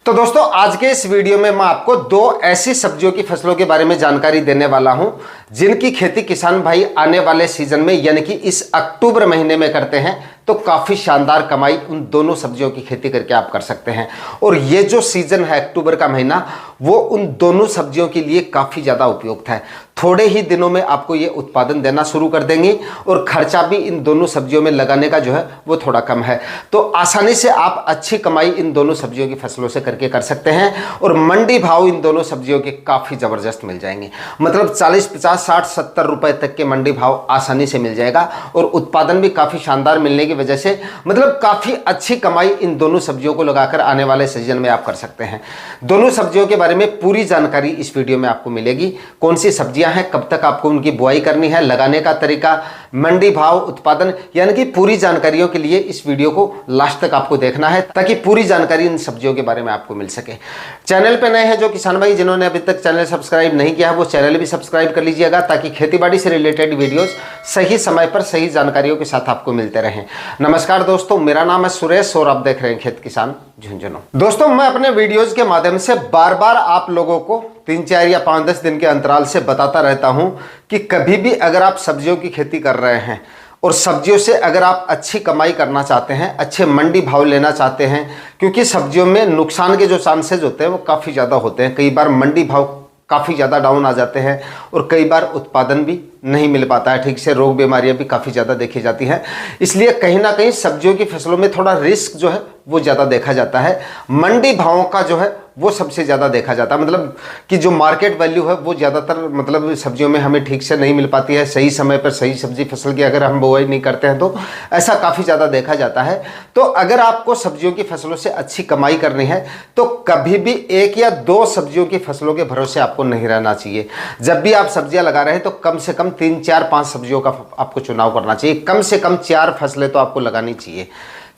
तो दोस्तों आज के इस वीडियो में मैं आपको दो ऐसी सब्जियों की फसलों के बारे में जानकारी देने वाला हूं जिनकी खेती किसान भाई आने वाले सीजन में यानी कि इस अक्टूबर महीने में करते हैं तो काफ़ी शानदार कमाई उन दोनों सब्जियों की खेती करके आप कर सकते हैं। और ये जो सीजन है अक्टूबर का महीना वो उन दोनों सब्जियों के लिए काफ़ी ज़्यादा उपयुक्त है। थोड़े ही दिनों में आपको ये उत्पादन देना शुरू कर देंगे और खर्चा भी इन दोनों सब्जियों में लगाने का जो है वो थोड़ा कम है। तो आसानी से आप अच्छी कमाई इन दोनों सब्जियों की फसलों से करके कर सकते हैं और मंडी भाव इन दोनों सब्जियों के काफ़ी ज़बरदस्त मिल जाएंगे। मतलब 40, 50, 60, 70 रुपए तक के मंडी भाव आसानी से मिल जाएगा और उत्पादन भी काफ़ी शानदार मिलने की वजह से मतलब काफ़ी अच्छी कमाई इन दोनों सब्जियों को लगाकर आने वाले सीजन में आप कर सकते हैं। दोनों सब्जियों के बारे में पूरी जानकारी इस वीडियो में आपको मिलेगी। कौन सी सब्जियां हैं, कब तक आपको उनकी बुआई करनी है, लगाने का तरीका, मंडी भाव, उत्पादन, यानी कि पूरी जानकारियों के लिए इस वीडियो को लास्ट तक आपको देखना है ताकि पूरी जानकारी इन सब्जियों के बारे में आपको मिल सके। चैनल पे नए हैं जो किसान भाई जिन्होंने अभी तक चैनल सब्सक्राइब नहीं किया है वो चैनल भी सब्सक्राइब कर लीजिएगा ताकि खेतीबाड़ी से रिलेटेड वीडियोस सही समय पर सही जानकारियों के साथ आपको मिलते रहें। नमस्कार दोस्तों, मेरा नाम है सुरेश और आप देख रहे हैं खेत किसान झुंझुनू। दोस्तों मैं अपने वीडियोज के माध्यम से बार बार आप लोगों को 3, 4 या 5, 10 दिन के अंतराल से बताता रहता हूं कि कभी भी अगर आप सब्जियों की खेती कर रहे हैं और सब्जियों से अगर आप अच्छी कमाई करना चाहते हैं, अच्छे मंडी भाव लेना चाहते हैं, क्योंकि सब्जियों में नुकसान के जो चांसेस होते हैं वो काफ़ी ज़्यादा होते हैं। कई बार मंडी भाव काफ़ी ज़्यादा डाउन आ जाते हैं और कई बार उत्पादन भी नहीं मिल पाता है ठीक से, रोग बीमारियां भी काफ़ी ज़्यादा देखी जाती हैं। इसलिए कहीं ना कहीं सब्जियों की फसलों में थोड़ा रिस्क जो है वो ज़्यादा देखा जाता है। मंडी भावों का जो है वो सबसे ज़्यादा देखा जाता है, मतलब कि जो मार्केट वैल्यू है वो ज़्यादातर मतलब सब्जियों में हमें ठीक से नहीं मिल पाती है। सही समय पर सही सब्जी फसल की अगर हम बुआई नहीं करते हैं तो ऐसा काफ़ी ज़्यादा देखा जाता है। तो अगर आपको सब्जियों की फसलों से अच्छी कमाई करनी है तो कभी भी 1 या 2 सब्जियों की फसलों के भरोसे आपको नहीं रहना चाहिए। जब भी आप सब्जियां लगा रहे हैं तो कम से कम 3, 4, 5 सब्जियों का आपको चुनाव करना चाहिए। कम से कम 4 फसलें तो आपको लगानी चाहिए।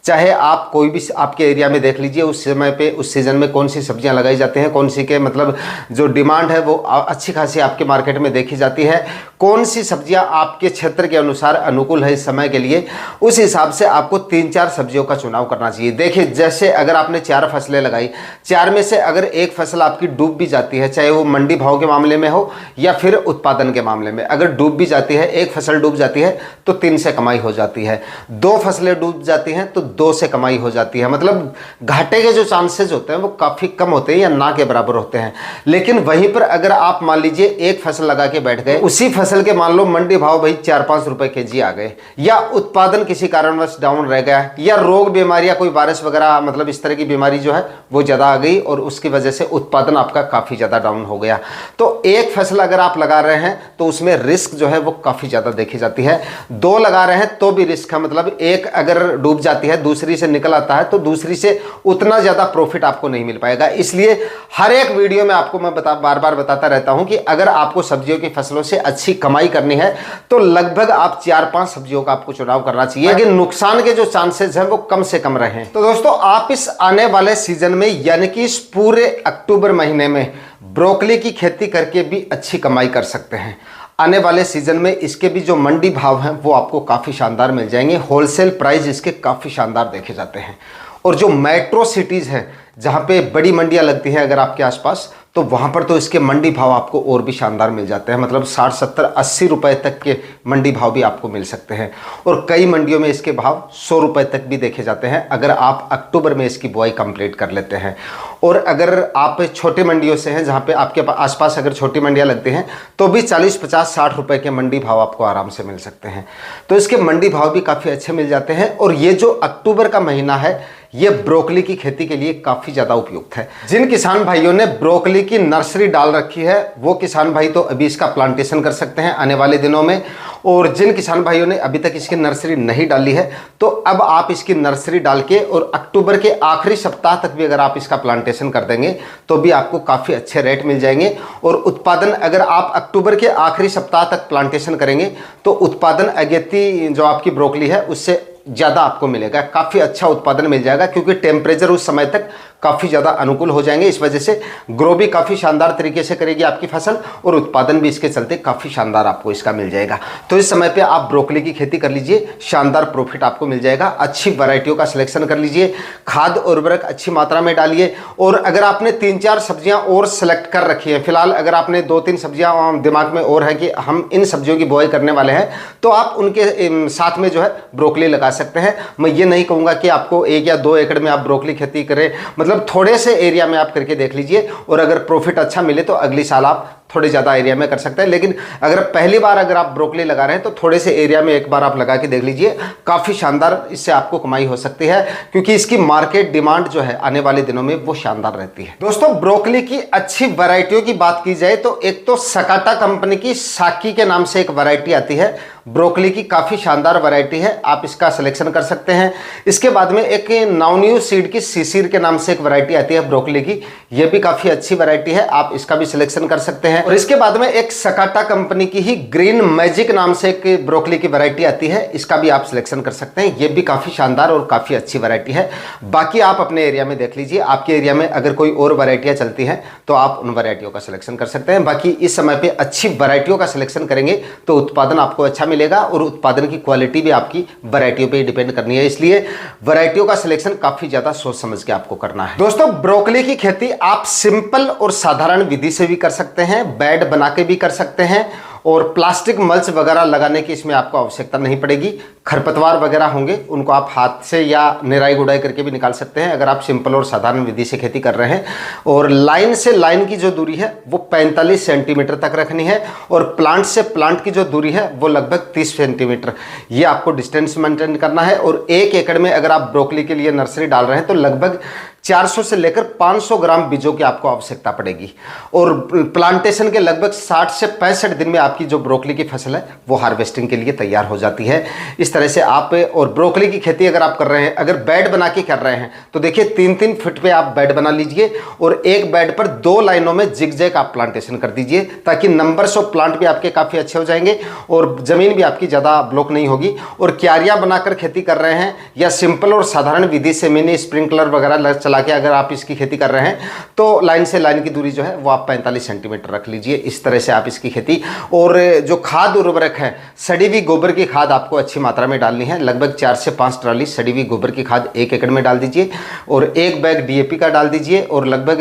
चाहे आप कोई भी आपके एरिया में देख लीजिए उस समय पे उस सीज़न में कौन सी सब्जियां लगाई जाती हैं, कौन सी के मतलब जो डिमांड है वो अच्छी खासी आपके मार्केट में देखी जाती है, कौन सी सब्जियां आपके क्षेत्र के अनुसार अनुकूल है इस समय के लिए, उस हिसाब से आपको 3, 4 सब्जियों का चुनाव करना चाहिए। देखिए जैसे अगर आपने 4 फसलें लगाई, 4 में से अगर एक फसल आपकी डूब भी जाती है, चाहे वो मंडी भाव के मामले में हो या फिर उत्पादन के मामले में, अगर डूब भी जाती है, एक फसल डूब जाती है तो 3 से कमाई हो जाती है, 2 फसलें डूब जाती हैं तो 2 से कमाई हो जाती है। मतलब घाटे के जो चांसेस होते हैं वो काफ़ी कम होते हैं या ना के बराबर होते हैं। लेकिन वहीं पर अगर आप मान लीजिए एक फसल लगा के बैठ गए, उसी फसल के मान लो मंडी भाव भाई 4-5 रुपए केजी आ गए या उत्पादन किसी कारणवश डाउन रह गया या रोग बीमारियां कोई वायरस वगैरह मतलब इस तरह की बीमारी जो है वो ज़्यादा आ गई और उसकी वजह से उत्पादन आपका काफ़ी ज़्यादा डाउन हो गया, तो एक फसल अगर आप लगा रहे हैं तो उसमें रिस्क जो है वो काफ़ी ज़्यादा देखी जाती है। 2 लगा रहे हैं तो भी रिस्क है, मतलब एक अगर डूब जाती है दूसरी से निकल आता है तो दूसरी से उतना ज्यादा प्रॉफिट आपको नहीं मिल पाएगा। इसलिए हर एक वीडियो में आपको मैं बार बार बताता रहता हूं कि अगर आपको सब्जियों की फसलों से अच्छी कमाई करनी है तो लगभग आप 4-5 सब्जियों का आपको चुनाव करना चाहिए लेकिन नुकसान के जो चांसेस हैं वो कम से कम रहें। तो दोस्तों आप इस आने वाले सीजन में यानी कि इस पूरे अक्टूबर महीने में ब्रोकली की खेती करके भी अच्छी कमाई कर सकते हैं। आने वाले सीजन में इसके भी जो मंडी भाव हैं वो आपको काफ़ी शानदार मिल जाएंगे। होलसेल प्राइस इसके काफ़ी शानदार देखे जाते हैं और जो मेट्रो सिटीज़ हैं जहाँ पे बड़ी मंडियाँ लगती हैं अगर आपके आसपास तो वहाँ पर तो इसके मंडी भाव आपको और भी शानदार मिल जाते हैं। मतलब 60, 70, 80 रुपए तक के मंडी भाव भी आपको मिल सकते हैं और कई मंडियों में इसके भाव 100 रुपए तक भी देखे जाते हैं अगर आप अक्टूबर में इसकी बुआई कंप्लीट कर लेते हैं। और अगर आप छोटे मंडियों से हैं जहाँ पे आपके आसपास अगर छोटी मंडियाँ लगती हैं तो भी 40, 50, 60 रुपए के मंडी भाव आपको आराम से मिल सकते हैं। तो इसके मंडी भाव भी काफ़ी अच्छे मिल जाते हैं और ये जो अक्टूबर का महीना है ये ब्रोकली की खेती के लिए काफ़ी ज़्यादा उपयुक्त है। जिन किसान भाइयों ने ब्रोकली की नर्सरी डाल रखी है वो किसान भाई तो अभी इसका प्लांटेशन कर सकते हैं आने वाले दिनों में, और जिन किसान भाइयों ने अभी तक इसकी नर्सरी नहीं डाली है तो अब आप इसकी नर्सरी डाल के और अक्टूबर के आखिरी सप्ताह तक भी अगर आप इसका प्लांटेशन कर देंगे तो भी आपको काफ़ी अच्छे रेट मिल जाएंगे। और उत्पादन अगर आप अक्टूबर के आखिरी सप्ताह तक प्लांटेशन करेंगे तो उत्पादन अगेती जो आपकी ब्रोकली है उससे ज़्यादा आपको मिलेगा, काफ़ी अच्छा उत्पादन मिल जाएगा क्योंकि टेम्परेचर उस समय तक काफ़ी ज़्यादा अनुकूल हो जाएंगे। इस वजह से ग्रो भी काफ़ी शानदार तरीके से करेगी आपकी फसल और उत्पादन भी इसके चलते काफ़ी शानदार आपको इसका मिल जाएगा। तो इस समय पे आप ब्रोकली की खेती कर लीजिए, शानदार प्रॉफिट आपको मिल जाएगा। अच्छी वैरायटियों का सिलेक्शन कर लीजिए, खाद उर्वरक अच्छी मात्रा में डालिए। और अगर आपने 3-4 सब्जियां और सेलेक्ट कर रखी है, फिलहाल अगर आपने 2-3 सब्जियां दिमाग में और है कि हम इन सब्जियों की बुआई करने वाले हैं, तो आप उनके साथ में जो है ब्रोकली लगा सकते हैं। मैं ये नहीं कहूँगा कि आपको 1 या 2 एकड़ में आप ब्रोकली खेती करें, मतलब थोड़े से एरिया में आप करके देख लीजिए और अगर प्रॉफिट अच्छा मिले तो अगली साल आप थोड़े ज़्यादा एरिया में कर सकते हैं। लेकिन अगर पहली बार अगर आप ब्रोकली लगा रहे हैं तो थोड़े से एरिया में एक बार आप लगा के देख लीजिए, काफ़ी शानदार इससे आपको कमाई हो सकती है, क्योंकि इसकी मार्केट डिमांड जो है आने वाले दिनों में वो शानदार रहती है। दोस्तों, ब्रोकली की अच्छी वैरायटियों की बात की जाए तो एक तो सकाटा कंपनी की साकी के नाम से एक वैरायटी आती है ब्रोकली की, काफ़ी शानदार वैरायटी है, आप इसका सिलेक्शन कर सकते हैं। इसके बाद में एक नाउन्यू सीड की शिशिर के नाम से एक वैरायटी आती है ब्रोकली की, ये भी काफ़ी अच्छी वैरायटी है, आप इसका भी सिलेक्शन कर सकते हैं। और इसके बाद में एक सकाटा कंपनी की ही ग्रीन मैजिक नाम से एक ब्रोकली की वैरायटी आती है, इसका भी आप सिलेक्शन कर सकते हैं, ये भी काफ़ी शानदार और काफ़ी अच्छी वैरायटी है। बाकी आप अपने एरिया में देख लीजिए, आपके एरिया में अगर कोई और वैरायटियाँ चलती हैं तो आप उन वैरायटियों का सिलेक्शन कर सकते हैं। बाकी इस समय पर अच्छी वैरायटियों का सिलेक्शन करेंगे तो उत्पादन आपको अच्छा मिलेगा और उत्पादन की क्वालिटी भी आपकी वैरायटियों पे डिपेंड करनी है, इसलिए वैरायटियों का सिलेक्शन काफी ज्यादा सोच समझ के आपको करना है। दोस्तों, ब्रोकली की खेती आप सिंपल और साधारण विधि से भी कर सकते हैं, बेड बना के भी कर सकते हैं और प्लास्टिक मल्च वगैरह लगाने की इसमें आपको आवश्यकता नहीं पड़ेगी। खरपतवार वगैरह होंगे उनको आप हाथ से या निराई गुड़ाई करके भी निकाल सकते हैं अगर आप सिंपल और साधारण विधि से खेती कर रहे हैं। और लाइन से लाइन की जो दूरी है वो 45 सेंटीमीटर तक रखनी है और प्लांट से प्लांट की जो दूरी है वो लगभग 30 सेंटीमीटर, ये आपको डिस्टेंस मेंटेन करना है। और 1 एकड़ में अगर आप ब्रोकली के लिए नर्सरी डाल रहे हैं तो लगभग 400 से लेकर 500 ग्राम बीजों की आपको आवश्यकता पड़ेगी और प्लांटेशन के लगभग 60 से 65 दिन में आपकी जो ब्रोकली की फसल है वो हार्वेस्टिंग के लिए तैयार हो जाती है। इस तरह से आप, और ब्रोकली की खेती अगर आप कर रहे हैं, अगर बेड बना के कर रहे हैं तो देखिए 3-3 फीट पे आप बेड बना लीजिए और एक बेड पर 2 लाइनों में जिगजैग आप प्लांटेशन कर दीजिए, ताकि नंबर्स ऑफ प्लांट भी आपके काफ़ी अच्छे हो जाएंगे और ज़मीन भी आपकी ज़्यादा ब्लॉक नहीं होगी। और क्यारियाँ बनाकर खेती कर रहे हैं या सिंपल और साधारण विधि से मिनी स्प्रिंकलर वगैरह चला के अगर आप इसकी खेती कर रहे हैं तो लाइन से लाइन की दूरी जो है वो आप 45 सेंटीमीटर रख लीजिए। इस तरह से आप इसकी खेती, और जो खाद उर्वरक है, सड़ी हुई गोबर की खाद आपको अच्छी मात्रा में डालनी है, लगभग 4 से 5 ट्राली सड़ी हुई गोबर की खाद 1 एकड़ में डाल दीजिए और 1 बैग डीएपी का डाल दीजिए और लगभग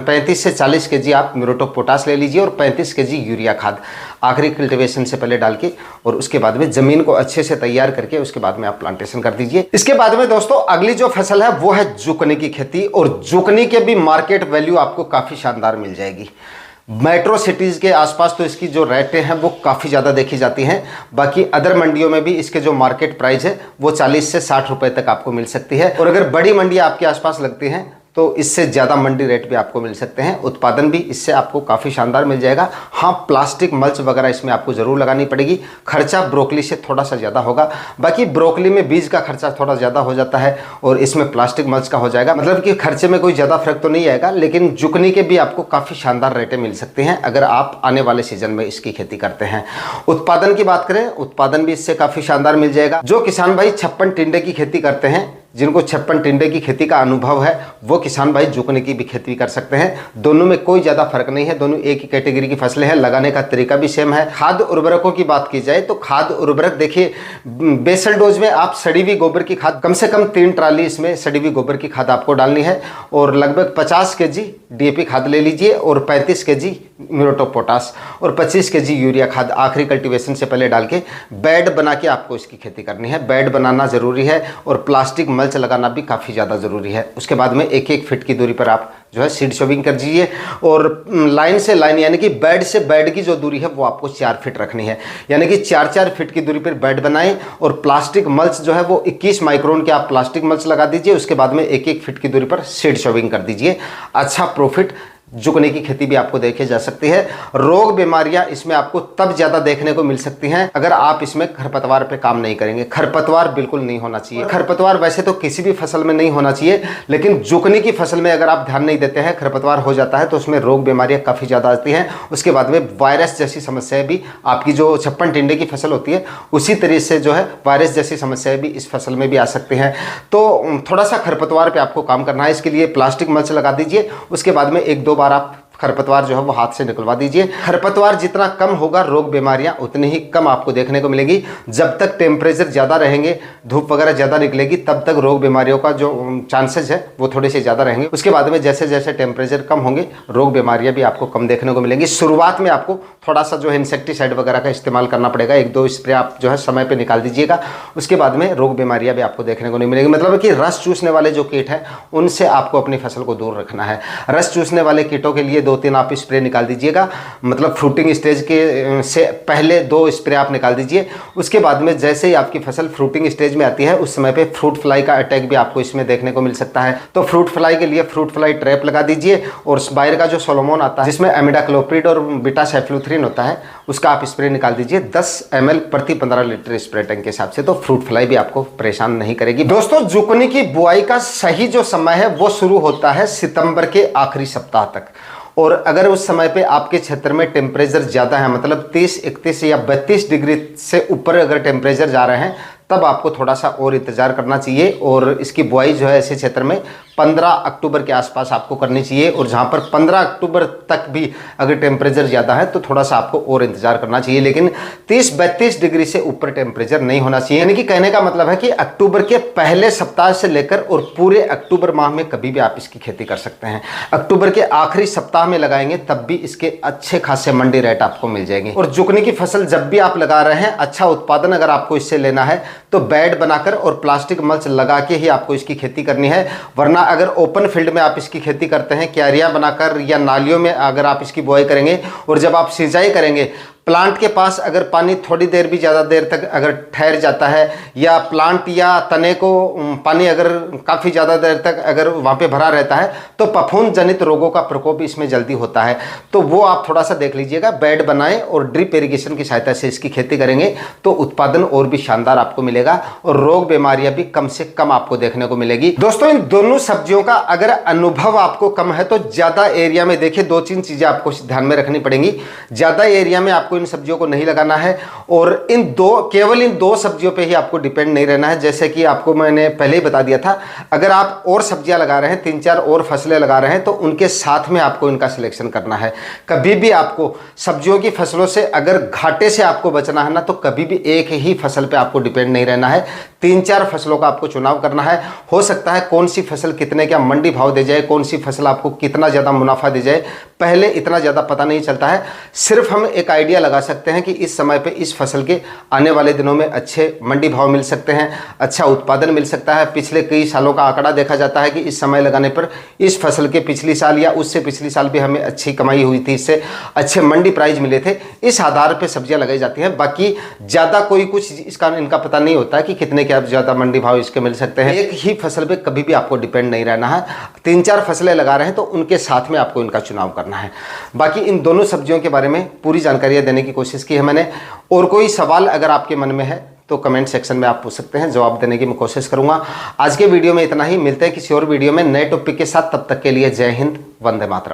35 से 40 केजी आप म्यूरेट ऑफ पोटाश ले लीजिए और 35 केजी यूरिया खाद आखिरी कल्टीवेशन से पहले डाल के, और उसके बाद में जमीन को अच्छे से तैयार करके उसके बाद में आप प्लांटेशन कर दीजिए। इसके बाद में दोस्तों अगली जो फसल है वो है जुकनी की खेती, और जुकनी के भी मार्केट वैल्यू आपको काफ़ी शानदार मिल जाएगी। मेट्रो सिटीज़ के आसपास तो इसकी जो रेटें हैं वो काफ़ी ज़्यादा देखी जाती हैं, बाकी अदर मंडियों में भी इसके जो मार्केट प्राइस है वो 40 से 60 रुपए तक आपको मिल सकती है। और अगर बड़ी मंडियाँ आपके आसपास लगती हैं तो इससे ज़्यादा मंडी रेट भी आपको मिल सकते हैं, उत्पादन भी इससे आपको काफ़ी शानदार मिल जाएगा। हाँ, प्लास्टिक मल्च वगैरह इसमें आपको ज़रूर लगानी पड़ेगी, खर्चा ब्रोकली से थोड़ा सा ज़्यादा होगा, बाकी ब्रोकली में बीज का खर्चा थोड़ा ज़्यादा हो जाता है और इसमें प्लास्टिक मल्च का हो जाएगा, मतलब कि खर्चे में कोई ज़्यादा फर्क तो नहीं आएगा। लेकिन जुकनी के भी आपको काफ़ी शानदार रेटें मिल सकती हैं अगर आप आने वाले सीजन में इसकी खेती करते हैं। उत्पादन की बात करें, उत्पादन भी इससे काफ़ी शानदार मिल जाएगा। जो किसान भाई 56 टिंडे की खेती करते हैं, जिनको 56 टिंडे की खेती का अनुभव है, वो किसान भाई जुकनी की भी खेती कर सकते हैं। दोनों में कोई ज़्यादा फर्क नहीं है, दोनों एक ही कैटेगरी की फसलें हैं, लगाने का तरीका भी सेम है। खाद उर्वरकों की बात की जाए तो खाद उर्वरक देखिए, बेसल डोज में आप सड़ी हुई गोबर की खाद कम से कम 3 ट्राली इसमें सड़ी हुई गोबर की खाद आपको डालनी है और लगभग 50 केजी डीएपी खाद ले लीजिए और 35 केजी म्यूरेट ऑफ पोटाश और 25 केजी यूरिया खाद आखिरी कल्टीवेशन से पहले डाल के बेड बना के आपको इसकी खेती करनी है। बेड बनाना ज़रूरी है और प्लास्टिक मल्च लगाना भी काफ़ी ज़्यादा ज़रूरी है। उसके बाद में 1-1 फीट की दूरी पर आप जो है सीड शोविंग कर दीजिए और लाइन से लाइन, यानी कि बेड से बेड की जो दूरी है वो आपको 4 फीट रखनी है, यानी कि 4-4 फीट की दूरी पर बेड बनाएं और प्लास्टिक मल्च जो है वो 21 माइक्रोन के आप प्लास्टिक मल्च लगा दीजिए। उसके बाद में 1-1 फीट की दूरी पर सीड शोविंग कर दीजिए। अच्छा प्रॉफिट जुकनी की खेती भी आपको देखी जा सकती है। रोग बीमारियां इसमें आपको तब ज्यादा देखने को मिल सकती हैं अगर आप इसमें खरपतवार पे काम नहीं करेंगे। खरपतवार बिल्कुल नहीं होना चाहिए। खरपतवार वैसे तो किसी भी फसल में नहीं होना चाहिए, लेकिन जुकनी की फसल में अगर आप ध्यान नहीं देते हैं, खरपतवार हो जाता है तो उसमें रोग बीमारियां काफी ज्यादा आती हैं। उसके बाद में वायरस जैसी समस्याएं भी, आपकी जो छप्पन टिंडे की फसल होती है उसी तरीके से जो है वायरस जैसी समस्याएं भी इस फसल में भी आ सकती हैं। तो थोड़ा सा खरपतवार पे आपको काम करना है। इसके लिए प्लास्टिक मल्च लगा दीजिए। उसके बाद में 1-2 बार आप खरपतवार जो है वो हाथ से निकलवा दीजिए। खरपतवार जितना कम होगा, रोग बीमारियां उतनी ही कम आपको देखने को मिलेगी। जब तक टेम्परेचर ज़्यादा रहेंगे, धूप वगैरह ज़्यादा निकलेगी, तब तक रोग बीमारियों का जो चांसेस है वो थोड़े से ज़्यादा रहेंगे। उसके बाद में जैसे जैसे टेम्परेचर कम होंगे, रोग बीमारियां भी आपको कम देखने को मिलेंगी। शुरुआत में आपको थोड़ा सा जो है इंसेक्टिसाइड वगैरह का इस्तेमाल करना पड़ेगा। 1-2 स्प्रे आप जो है समय पर निकाल दीजिएगा। उसके बाद में रोग बीमारियां भी आपको देखने को नहीं मिलेगी। मतलब कि रस चूसने वाले जो कीट हैं उनसे आपको अपनी फसल को दूर रखना है। रस चूसने वाले कीटों के लिए 2-3 आप स्प्रे निकाल दीजिएगा। मतलब फ्रूटिंग स्टेज के से पहले 2 स्प्रे आप निकाल दीजिए। उसके बाद में जैसे ही आपकी फसल फ्रूटिंग स्टेज में आती है, उस समय पे फ्रूट फ्लाई का अटैक भी आपको इसमें देखने को मिल सकता है। तो फ्रूट फ्लाई के लिए फ्रूट फ्लाई ट्रैप लगा दीजिए। और बायर का जो सोलोमोन आता है जिसमें एमिडाक्लोप्रिड और बीटा साइक्लोथ्रिन होता है, उसका आप स्प्रे निकाल दीजिए 10 ml प्रति 15 लीटर स्प्रे टैंक के हिसाब से। तो फ्रूट फ्लाई भी आपको परेशान नहीं करेगी। दोस्तों, जुकनी की बुआई का सही जो समय है वो शुरू होता है सितंबर के आखिरी सप्ताह तक। और अगर उस समय पे आपके क्षेत्र में टेम्परेचर ज़्यादा है, मतलब 30, 31 या 32 डिग्री से ऊपर अगर टेम्परेचर जा रहे हैं, तब आपको थोड़ा सा और इंतजार करना चाहिए। और इसकी बुआई जो है ऐसे क्षेत्र में 15 अक्टूबर के आसपास आपको करनी चाहिए। और जहाँ पर 15 अक्टूबर तक भी अगर टेम्परेचर ज़्यादा है तो थोड़ा सा आपको और इंतजार करना चाहिए, लेकिन 30-32 डिग्री से ऊपर टेम्परेचर नहीं होना चाहिए। यानी कि कहने का मतलब है कि अक्टूबर के पहले सप्ताह से लेकर और पूरे अक्टूबर माह में कभी भी आप इसकी खेती कर सकते हैं। अक्टूबर के आखिरी सप्ताह में लगाएंगे तब भी इसके अच्छे खासे मंडी रेट आपको मिल जाएंगे। और जुकनी की फसल जब भी आप लगा रहे हैं, अच्छा उत्पादन अगर आपको इससे लेना है तो बेड बनाकर और प्लास्टिक मल्च लगा के ही आपको इसकी खेती करनी है। वरना अगर ओपन फील्ड में आप इसकी खेती करते हैं, क्यारियां बनाकर या नालियों में अगर आप इसकी बुआई करेंगे और जब आप सिंचाई करेंगे, प्लांट के पास अगर पानी थोड़ी देर भी ज़्यादा देर तक अगर ठहर जाता है, या प्लांट या तने को पानी अगर काफ़ी ज़्यादा देर तक अगर वहाँ पे भरा रहता है, तो फफूंद जनित रोगों का प्रकोप इसमें जल्दी होता है। तो वो आप थोड़ा सा देख लीजिएगा। बेड बनाएं और ड्रिप इरिगेशन की सहायता से इसकी खेती करेंगे तो उत्पादन और भी शानदार आपको मिलेगा और रोग बीमारियां भी कम से कम आपको देखने को मिलेगी। दोस्तों, इन दोनों सब्जियों का अगर अनुभव आपको कम है तो ज़्यादा एरिया में देखिए 2-3 चीज़ें आपको ध्यान में रखनी पड़ेंगी। ज़्यादा एरिया में आपको इन सब्जियों को नहीं लगाना है और केवल इन 2 सब्जियों पे ही आपको डिपेंड नहीं रहना है। जैसे कि आपको मैंने पहले ही बता दिया था, अगर आप और सब्जियां लगा रहे हैं, 3-4 और फसलें लगा रहे हैं, तो उनके साथ में आपको इनका सिलेक्शन करना है। कभी भी आपको सब्जियों की फसलों से अगर घाटे से आपको बचना है ना, तो कभी भी एक ही फसल पे आपको डिपेंड नहीं रहना है। 3-4 फसलों का आपको चुनाव करना है। हो सकता है कौन सी फसल कितने क्या मंडी भाव दे जाए, कौन सी फसल आपको कितना ज़्यादा मुनाफा दे जाए, पहले इतना ज़्यादा पता नहीं चलता है। सिर्फ हम एक आइडिया लगा सकते हैं कि इस समय पे इस फसल के आने वाले दिनों में अच्छे मंडी भाव मिल सकते हैं, अच्छा उत्पादन मिल सकता है। पिछले कई सालों का आंकड़ा देखा जाता है कि इस समय लगाने पर इस फसल के पिछली साल या उससे पिछली साल भी हमें अच्छी कमाई हुई थी, इससे अच्छे मंडी प्राइस मिले थे। इस आधार पर सब्जियां लगाई जाती हैं। बाकी ज़्यादा कोई कुछ इसका इनका पता नहीं होता है कि कितने क्या ज़्यादा मंडी भाव इसके मिल सकते हैं। एक ही फसल पे कभी भी आपको डिपेंड नहीं रहना है। 3-4 फसलें लगा रहे हैं तो उनके साथ में आपको इनका चुनाव करना है। बाकी इन दोनों सब्जियों के बारे में पूरी जानकारियां देने की कोशिश की है मैंने। और कोई सवाल अगर आपके मन में है तो कमेंट सेक्शन में आप पूछ सकते हैं, जवाब देने की मैं कोशिश करूंगा। आज के वीडियो में इतना ही। मिलते हैं किसी और वीडियो में नए टॉपिक के साथ। तब तक के लिए जय हिंद, वंदे मातरम।